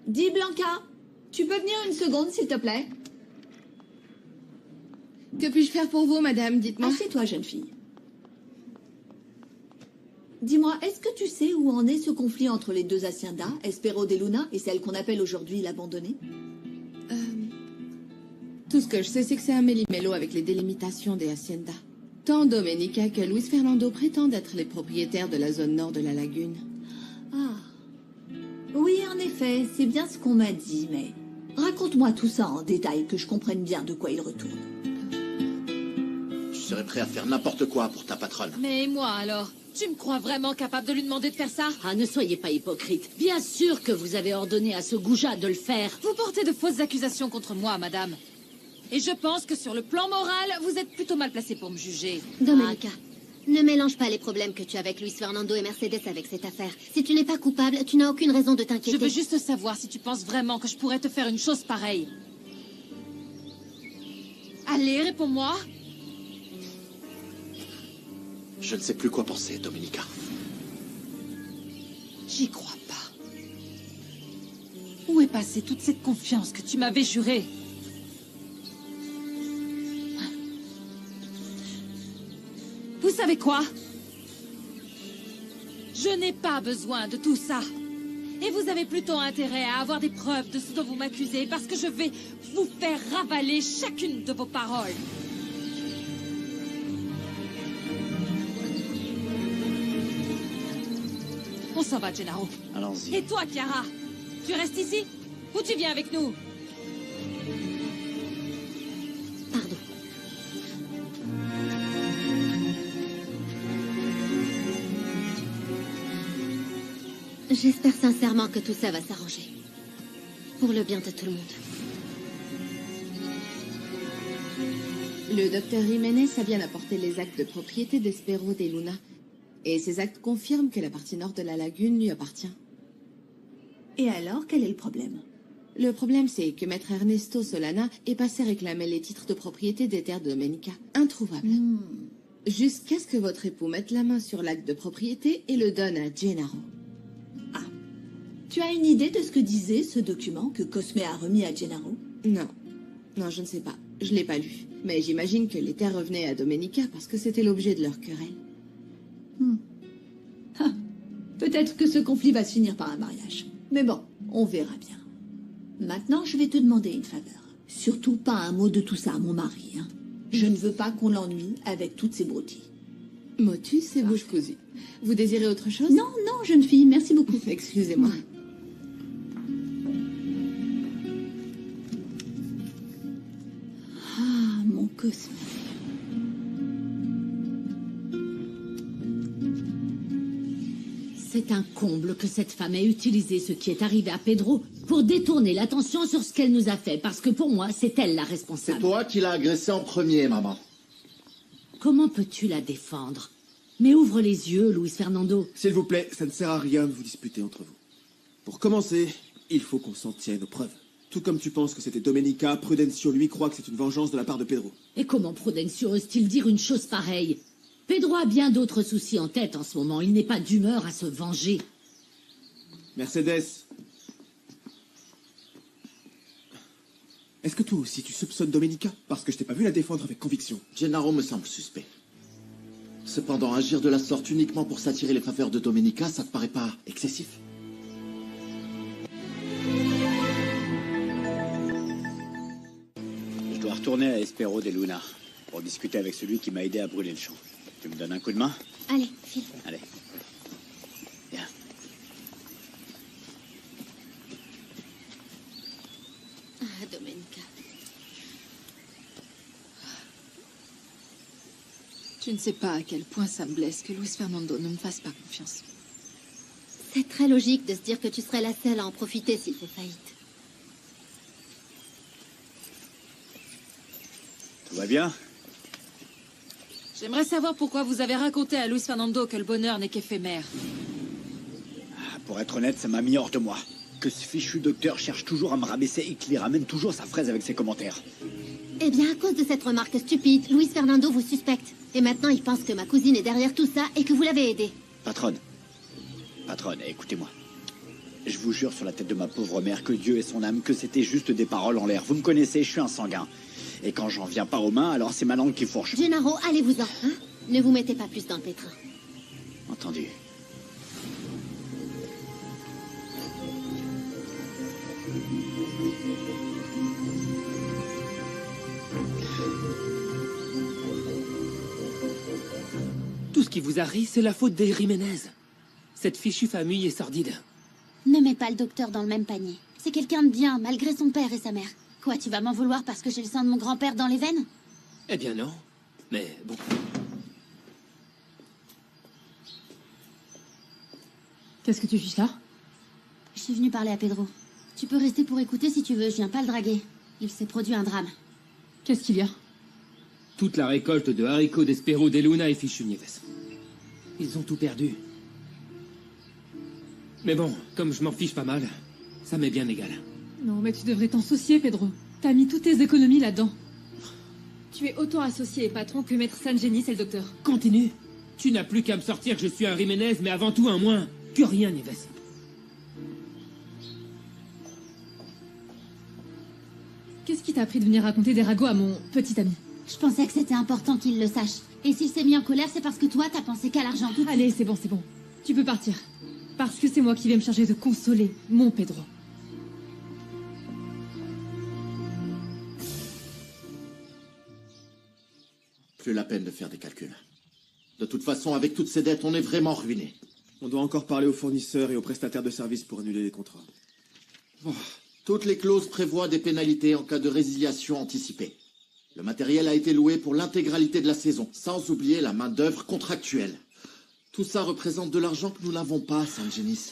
Dis Blanca, tu peux venir une seconde s'il te plaît? Que puis-je faire pour vous, madame? Dites-moi. Assieds-toi, jeune fille. Dis-moi, est-ce que tu sais où en est ce conflit entre les deux haciendas, Espero de Luna et celle qu'on appelle aujourd'hui l'abandonnée? Tout ce que je sais, c'est que c'est un méli-mélo avec les délimitations des haciendas. Tant Domenica que Luis Fernando prétendent être les propriétaires de la zone nord de la lagune. Ah. Oui, en effet, c'est bien ce qu'on m'a dit, mais... Raconte-moi tout ça en détail, que je comprenne bien de quoi il retourne. Je serais prêt à faire n'importe quoi pour ta patronne. Mais moi alors? Tu me crois vraiment capable de lui demander de faire ça? Ah, ne soyez pas hypocrite. Bien sûr que vous avez ordonné à ce goujat de le faire. Vous portez de fausses accusations contre moi, madame. Et je pense que sur le plan moral, vous êtes plutôt mal placée pour me juger. Domenica, ne mélange pas les problèmes que tu as avec Luis Fernando et Mercedes avec cette affaire. Si tu n'es pas coupable, tu n'as aucune raison de t'inquiéter. Je veux juste savoir si tu penses vraiment que je pourrais te faire une chose pareille. Allez, réponds-moi. Je ne sais plus quoi penser, Domenica. J'y crois pas. Où est passée toute cette confiance que tu m'avais jurée? Vous savez quoi? Je n'ai pas besoin de tout ça. Et vous avez plutôt intérêt à avoir des preuves de ce dont vous m'accusez, parce que je vais vous faire ravaler chacune de vos paroles. On s'en va, Gennaro. Allons-y. Et toi, Chiara? Tu restes ici? Ou tu viens avec nous? Pardon. J'espère sincèrement que tout ça va s'arranger. Pour le bien de tout le monde. Le docteur Jiménez a bien apporté les actes de propriété d'Espero de Luna. Et ces actes confirment que la partie nord de la lagune lui appartient. Et alors, quel est le problème? Le problème, c'est que maître Ernesto Solana est passé réclamer les titres de propriété des terres de Domenica. Introuvable. Jusqu'à ce que votre époux mette la main sur l'acte de propriété et le donne à Gennaro. Ah. Tu as une idée de ce que disait ce document que Cosme a remis à Gennaro? Non. Non, je ne sais pas. Je l'ai pas lu. Mais j'imagine que les terres revenaient à Domenica parce que c'était l'objet de leur querelle. Ah. Peut-être que ce conflit va se finir par un mariage. Mais bon, on verra bien. Maintenant, je vais te demander une faveur. Surtout pas un mot de tout ça à mon mari. Hein. Je ne veux pas qu'on l'ennuie avec toutes ces broutilles. Motus et bouche cousue. Vous désirez autre chose? Non, non, jeune fille, merci beaucoup. Excusez-moi. Ah, mon Cosme. C'est un comble que cette femme ait utilisé ce qui est arrivé à Pedro pour détourner l'attention sur ce qu'elle nous a fait, parce que pour moi, c'est elle la C'est responsable. toi qui l'as agressé en premier, maman. Comment peux-tu la défendre? Mais ouvre les yeux, Luis Fernando. S'il vous plaît, ça ne sert à rien de vous disputer entre vous. Pour commencer, il faut qu'on s'en tienne aux preuves. Tout comme tu penses que c'était Domenica, Prudencio lui croit que c'est une vengeance de la part de Pedro. Et comment Prudencio ose-t-il dire une chose pareille? Pedro a bien d'autres soucis en tête en ce moment. Il n'est pas d'humeur à se venger. Mercedes. Est-ce que toi aussi tu soupçonnes Domenica? Parce que je t'ai pas vu la défendre avec conviction. Gennaro me semble suspect. Cependant, agir de la sorte uniquement pour s'attirer les faveurs de Domenica, ça te paraît pas excessif? Je dois retourner à Espero de Luna pour discuter avec celui qui m'a aidé à brûler le champ. Tu me donnes un coup de main? Allez, file. Allez. Viens. Ah, Domenica. Tu ne sais pas à quel point ça me blesse que Luis Fernando ne me fasse pas confiance. C'est très logique de se dire que tu serais la seule à en profiter s'il fait faillite. Tout va bien? J'aimerais savoir pourquoi vous avez raconté à Luis Fernando que le bonheur n'est qu'éphémère. Pour être honnête, ça m'a mis hors de moi. Que ce fichu docteur cherche toujours à me rabaisser et qu'il ramène toujours sa fraise avec ses commentaires. Eh bien, à cause de cette remarque stupide, Luis Fernando vous suspecte. Et maintenant, il pense que ma cousine est derrière tout ça et que vous l'avez aidée. Patronne. Patronne, écoutez-moi. Je vous jure sur la tête de ma pauvre mère que Dieu et son âme, que c'était juste des paroles en l'air. Vous me connaissez, je suis un sanguin. Et quand j'en viens pas aux mains, alors c'est ma langue qui fourche. Gennaro, allez-vous-en, hein? Ne vous mettez pas plus dans le pétrin. Entendu. Tout ce qui vous arrive, c'est la faute des Jiménez. Cette fichue famille est sordide. Ne mets pas le docteur dans le même panier. C'est quelqu'un de bien, malgré son père et sa mère. Quoi, tu vas m'en vouloir parce que j'ai le sang de mon grand-père dans les veines? Eh bien non. Mais bon. Qu'est-ce que tu fiches là? Je suis venue parler à Pedro. Tu peux rester pour écouter si tu veux, je viens pas le draguer. Il s'est produit un drame. Qu'est-ce qu'il y a? Toute la récolte de haricots d'Espero de Luna est fichue, Nieves. Ils ont tout perdu. Mais bon, comme je m'en fiche pas mal, ça m'est bien égal. Non, mais tu devrais t'en soucier, Pedro. T'as mis toutes tes économies là-dedans. Tu es autant associé et patron que Maître Sangenis et le docteur. Continue. Tu n'as plus qu'à me sortir que je suis un Jiménez, mais avant tout un moins que rien, Nieves. Qu'est-ce qui t'a appris de venir raconter des ragots à mon petit ami? Je pensais que c'était important qu'il le sache. Et s'il s'est mis en colère, c'est parce que toi, t'as pensé qu'à l'argent tout de suite. Allez, c'est bon, c'est bon. Tu peux partir. Parce que c'est moi qui vais me charger de consoler mon Pedro. Plus la peine de faire des calculs. De toute façon, avec toutes ces dettes, on est vraiment ruiné. On doit encore parler aux fournisseurs et aux prestataires de services pour annuler les contrats. Toutes les clauses prévoient des pénalités en cas de résiliation anticipée. Le matériel a été loué pour l'intégralité de la saison, sans oublier la main-d'œuvre contractuelle. Tout ça représente de l'argent que nous n'avons pas, Sangenis.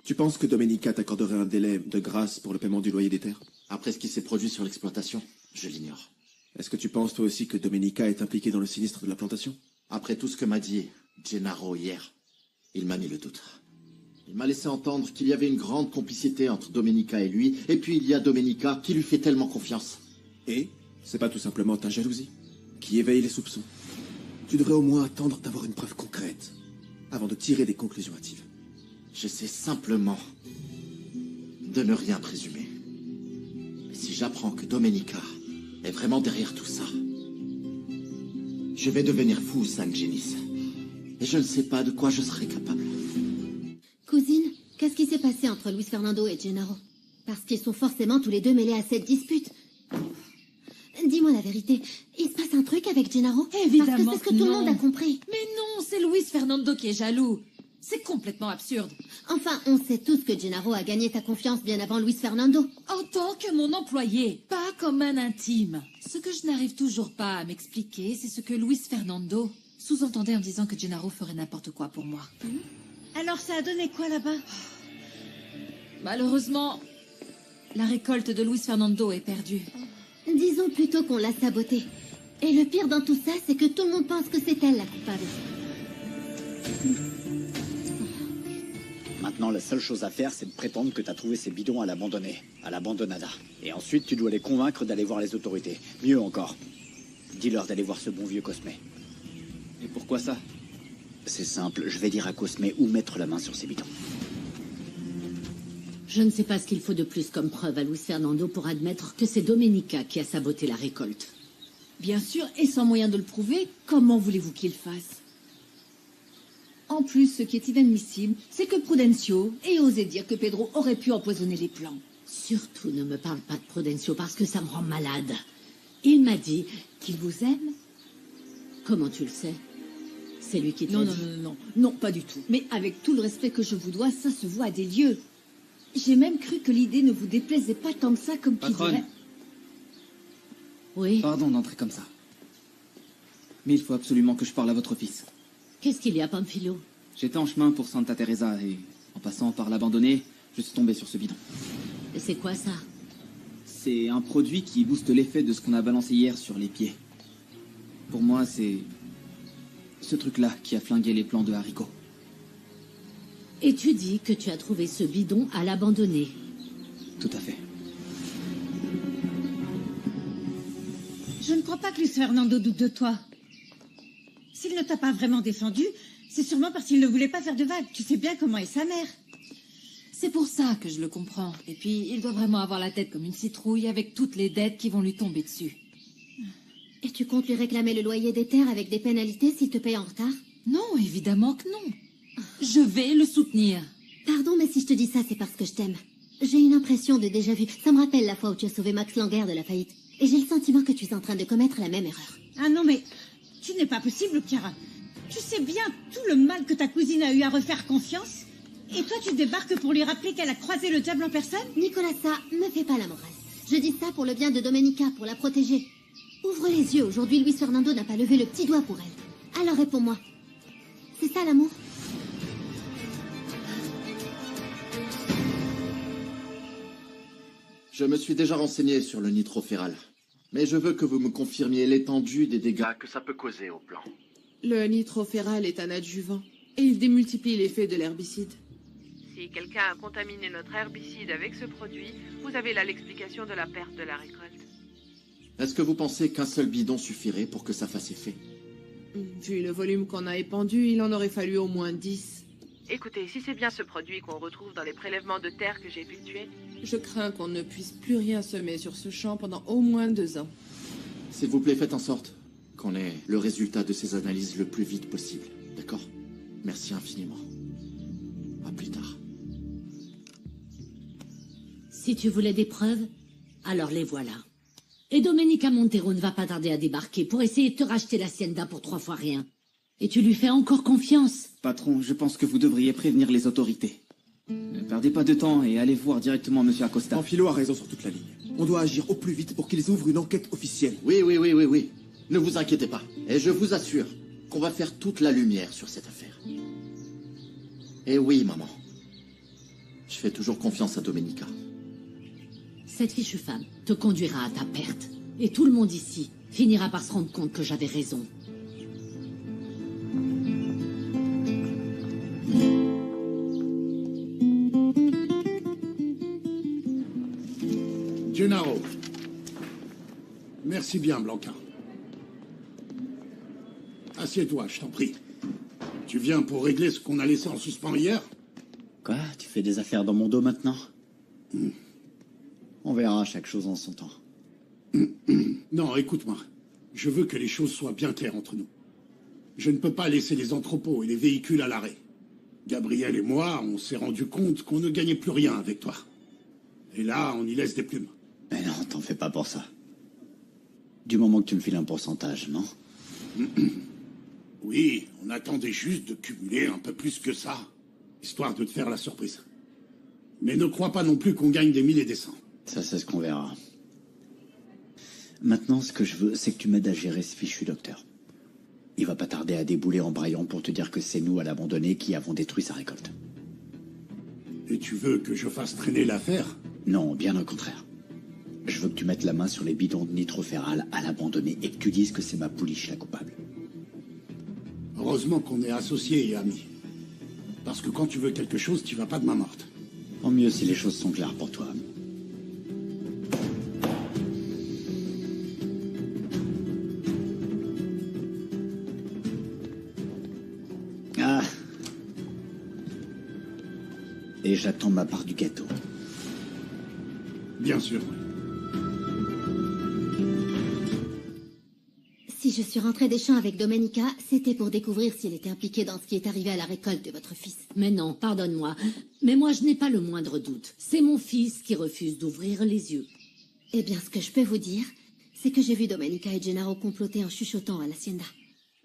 Tu penses que Domenica t'accorderait un délai de grâce pour le paiement du loyer des terres? Après ce qui s'est produit sur l'exploitation, je l'ignore. Est-ce que tu penses toi aussi que Domenica est impliqué dans le sinistre de la plantation? Après tout ce que m'a dit Gennaro hier, il m'a mis le doute. Il m'a laissé entendre qu'il y avait une grande complicité entre Domenica et lui, et puis il y a Domenica qui lui fait tellement confiance. Et c'est pas tout simplement ta jalousie qui éveille les soupçons? Tu devrais au moins attendre d'avoir une preuve concrète avant de tirer des conclusions hâtives. J'essaie simplement de ne rien présumer. Mais si j'apprends que Domenica est vraiment derrière tout ça, je vais devenir fou, Sangenis. Et je ne sais pas de quoi je serai capable. Cousine, qu'est-ce qui s'est passé entre Luis Fernando et Gennaro? Parce qu'ils sont forcément tous les deux mêlés à cette dispute. Dis-moi la vérité, il se passe un truc avec Gennaro? Évidemment. Parce que c'est ce que tout le monde a compris. Mais non, c'est Luis Fernando qui est jaloux. C'est complètement absurde. Enfin, on sait tous que Gennaro a gagné ta confiance bien avant Luis Fernando. En tant que mon employé, pas comme un intime. Ce que je n'arrive toujours pas à m'expliquer, c'est ce que Luis Fernando sous-entendait en disant que Gennaro ferait n'importe quoi pour moi. Alors ça a donné quoi là-bas? Malheureusement, la récolte de Luis Fernando est perdue. Disons plutôt qu'on l'a sabotée. Et le pire dans tout ça, c'est que tout le monde pense que c'est elle la coupable. Maintenant, la seule chose à faire, c'est de prétendre que t'as trouvé ces bidons à l'abandonner, à l'abandonnada. Et ensuite, tu dois les convaincre d'aller voir les autorités. Mieux encore, dis-leur d'aller voir ce bon vieux Cosme. Et pourquoi ça? C'est simple, je vais dire à Cosme où mettre la main sur ces bidons. Je ne sais pas ce qu'il faut de plus comme preuve à Luis Fernando pour admettre que c'est Domenica qui a saboté la récolte. Bien sûr, et sans moyen de le prouver, comment voulez-vous qu'il fasse? En plus, ce qui est inadmissible, c'est que Prudencio ait osé dire que Pedro aurait pu empoisonner les plants. Surtout ne me parle pas de Prudencio parce que ça me rend malade. Il m'a dit qu'il vous aime. Comment tu le sais? C'est lui qui te l'a dit. Non, pas du tout. Mais avec tout le respect que je vous dois, ça se voit à des lieux. J'ai même cru que l'idée ne vous déplaisait pas tant que ça, comme qui dirait... Oui. Pardon d'entrer comme ça. Mais il faut absolument que je parle à votre fils. Qu'est-ce qu'il y a, Pamphilo? J'étais en chemin pour Santa Teresa et, en passant par l'abandonné, je suis tombé sur ce bidon. Et c'est quoi ça? C'est un produit qui booste l'effet de ce qu'on a balancé hier sur les pieds. Pour moi, c'est ce truc-là qui a flingué les plants de haricots. Et tu dis que tu as trouvé ce bidon à l'abandonner? Tout à fait. Je ne crois pas que Luis Fernando doute de toi. S'il ne t'a pas vraiment défendu, c'est sûrement parce qu'il ne voulait pas faire de vagues. Tu sais bien comment est sa mère. C'est pour ça que je le comprends. Et puis, il doit vraiment avoir la tête comme une citrouille avec toutes les dettes qui vont lui tomber dessus. Et tu comptes lui réclamer le loyer des terres avec des pénalités s'il te paye en retard? Non, évidemment que non. Je vais le soutenir. Pardon, mais si je te dis ça, c'est parce que je t'aime. J'ai une impression de déjà-vu. Ça me rappelle la fois où tu as sauvé Max Langer de la faillite. Et j'ai le sentiment que tu es en train de commettre la même erreur. Ah non, mais tu n'es pas possible, Chiara. Tu sais bien tout le mal que ta cousine a eu à refaire confiance. Et toi, tu débarques pour lui rappeler qu'elle a croisé le diable en personne? Nicolas, ça me fait pas la morale. Je dis ça pour le bien de Domenica, pour la protéger. Ouvre les yeux, aujourd'hui, Luis Fernando n'a pas levé le petit doigt pour elle. Alors réponds-moi. C'est ça l'amour? Je me suis déjà renseigné sur le nitrophéral. Mais je veux que vous me confirmiez l'étendue des dégâts que ça peut causer au plan. Le nitrophéral est un adjuvant, et il démultiplie l'effet de l'herbicide. Si quelqu'un a contaminé notre herbicide avec ce produit, vous avez là l'explication de la perte de la récolte. Est-ce que vous pensez qu'un seul bidon suffirait pour que ça fasse effet? Vu le volume qu'on a épandu, il en aurait fallu au moins 10. Écoutez, si c'est bien ce produit qu'on retrouve dans les prélèvements de terre que j'ai effectués... Je crains qu'on ne puisse plus rien semer sur ce champ pendant au moins 2 ans. S'il vous plaît, faites en sorte qu'on ait le résultat de ces analyses le plus vite possible. D'accord? Merci infiniment. À plus tard. Si tu voulais des preuves, alors les voilà. Et Domenica Montero ne va pas tarder à débarquer pour essayer de te racheter l'hacienda pour 3 fois rien. Et tu lui fais encore confiance? Patron, je pense que vous devriez prévenir les autorités. Ne perdez pas de temps et allez voir directement Monsieur Acosta. Panfilo a raison sur toute la ligne. On doit agir au plus vite pour qu'ils ouvrent une enquête officielle. Oui. Ne vous inquiétez pas. Et je vous assure qu'on va faire toute la lumière sur cette affaire. Et oui, maman. Je fais toujours confiance à Domenica. Cette fichue femme te conduira à ta perte. Et tout le monde ici finira par se rendre compte que j'avais raison. Gennaro. Merci bien, Blanca. Assieds-toi, je t'en prie. Tu viens pour régler ce qu'on a laissé en suspens hier? Quoi? Tu fais des affaires dans mon dos maintenant? On verra chaque chose en son temps. Non, écoute-moi. Je veux que les choses soient bien claires entre nous. Je ne peux pas laisser les entrepôts et les véhicules à l'arrêt. Gabriel et moi, on s'est rendu compte qu'on ne gagnait plus rien avec toi. Et là, on y laisse des plumes. Mais non, t'en fais pas pour ça. Du moment que tu me files un pourcentage, non? Oui, on attendait juste de cumuler un peu plus que ça, histoire de te faire la surprise. Mais ne crois pas non plus qu'on gagne des 1000 et des 100. Ça, c'est ce qu'on verra. Maintenant, ce que je veux, c'est que tu m'aides à gérer ce fichu docteur. Il va pas tarder à débouler en braillant pour te dire que c'est nous, à l'abandonné, qui avons détruit sa récolte. Et tu veux que je fasse traîner l'affaire? Non, bien au contraire. Je veux que tu mettes la main sur les bidons de nitrophéral à l'abandonné et que tu dises que c'est ma pouliche la coupable. Heureusement qu'on est associés et amis. Parce que quand tu veux quelque chose, tu vas pas de main morte. Tant mieux si les choses sont claires pour toi. Ah. Et j'attends ma part du gâteau. Bien sûr. Si je suis rentrée des champs avec Domenica, c'était pour découvrir s'il était impliqué dans ce qui est arrivé à la récolte de votre fils. Mais non, pardonne-moi. Mais moi, je n'ai pas le moindre doute. C'est mon fils qui refuse d'ouvrir les yeux. Eh bien, ce que je peux vous dire, c'est que j'ai vu Domenica et Gennaro comploter en chuchotant à l'hacienda.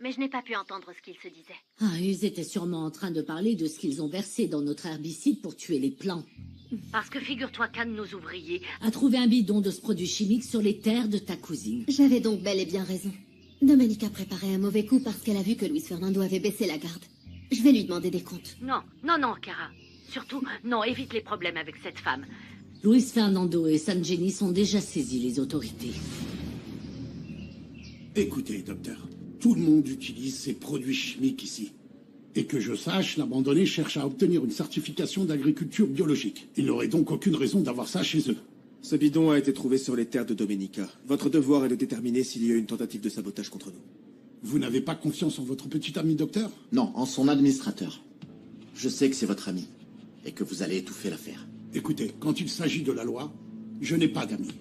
Mais je n'ai pas pu entendre ce qu'ils se disaient. Ah, ils étaient sûrement en train de parler de ce qu'ils ont versé dans notre herbicide pour tuer les plants. Parce que figure-toi qu'un de nos ouvriers a trouvé un bidon de ce produit chimique sur les terres de ta cousine. J'avais donc bel et bien raison. Domenica préparait un mauvais coup parce qu'elle a vu que Luis Fernando avait baissé la garde. Je vais lui demander des comptes. Non, Cara. Surtout, non, évite les problèmes avec cette femme. Luis Fernando et San Jenny sont déjà saisis, les autorités. Écoutez, docteur, tout le monde utilise ces produits chimiques ici. Et que je sache, l'abandonné cherche à obtenir une certification d'agriculture biologique. Il n'aurait donc aucune raison d'avoir ça chez eux. Ce bidon a été trouvé sur les terres de Domenica. Votre devoir est de déterminer s'il y a eu une tentative de sabotage contre nous. Vous n'avez pas confiance en votre petit ami docteur? Non, en son administrateur. Je sais que c'est votre ami. et que vous allez étouffer l'affaire. Écoutez, quand il s'agit de la loi, je n'ai pas d'amis.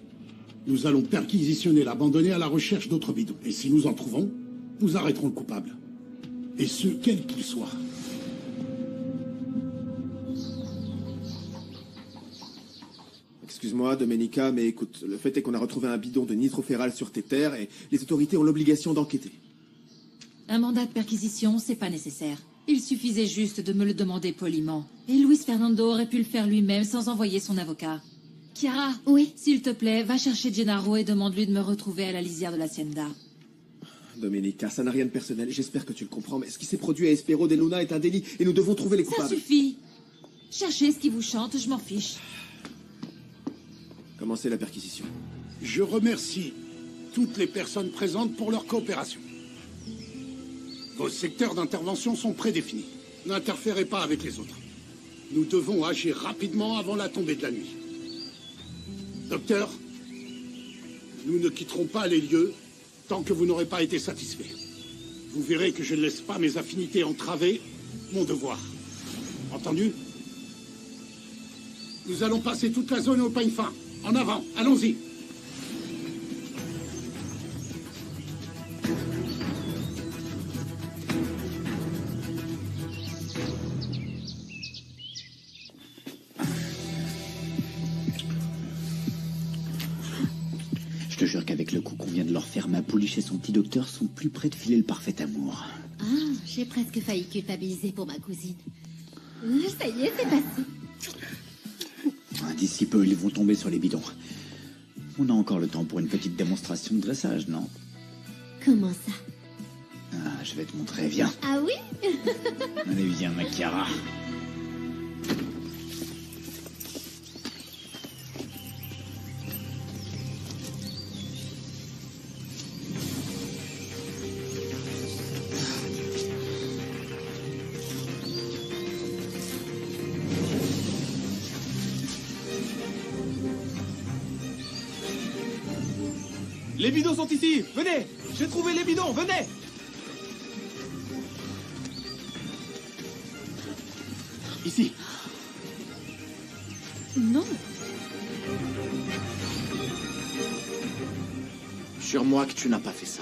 Nous allons perquisitionner l'abandonné à la recherche d'autres bidons. Et si nous en trouvons, nous arrêterons le coupable. Et ce, quel qu'il soit. Excuse-moi, Domenica, mais écoute, le fait est qu'on a retrouvé un bidon de nitroféral sur tes terres et les autorités ont l'obligation d'enquêter. Un mandat de perquisition, c'est pas nécessaire. Il suffisait juste de me le demander poliment. Et Luis Fernando aurait pu le faire lui-même sans envoyer son avocat. Chiara, oui, s'il te plaît, va chercher Gennaro et demande-lui de me retrouver à la lisière de l'Hacienda. Domenica, ça n'a rien de personnel, j'espère que tu le comprends, mais ce qui s'est produit à Espero de Luna est un délit et nous devons trouver les coupables. Ça suffit. Cherchez ce qui vous chante, je m'en fiche. Commencez la perquisition. Je remercie toutes les personnes présentes pour leur coopération. Vos secteurs d'intervention sont prédéfinis. N'interférez pas avec les autres. Nous devons agir rapidement avant la tombée de la nuit. Docteur, nous ne quitterons pas les lieux tant que vous n'aurez pas été satisfait. Vous verrez que je ne laisse pas mes affinités entraver mon devoir. Entendu? Nous allons passer toute la zone au peigne fin. En avant, allons-y. Je te jure qu'avec le coup qu'on vient de leur faire, ma pouliche et son petit docteur sont plus près de filer le parfait amour. Ah, j'ai presque failli culpabiliser pour ma cousine. Ça y est, c'est passé. D'ici peu, ils vont tomber sur les bidons. On a encore le temps pour une petite démonstration de dressage, non? Comment ça? Ah, je vais te montrer, viens. Ah oui? Allez, viens, ma Chiara. Les bidons sont ici. Venez. J'ai trouvé les bidons. Venez. Ici. Non. Jure-moi que tu n'as pas fait ça.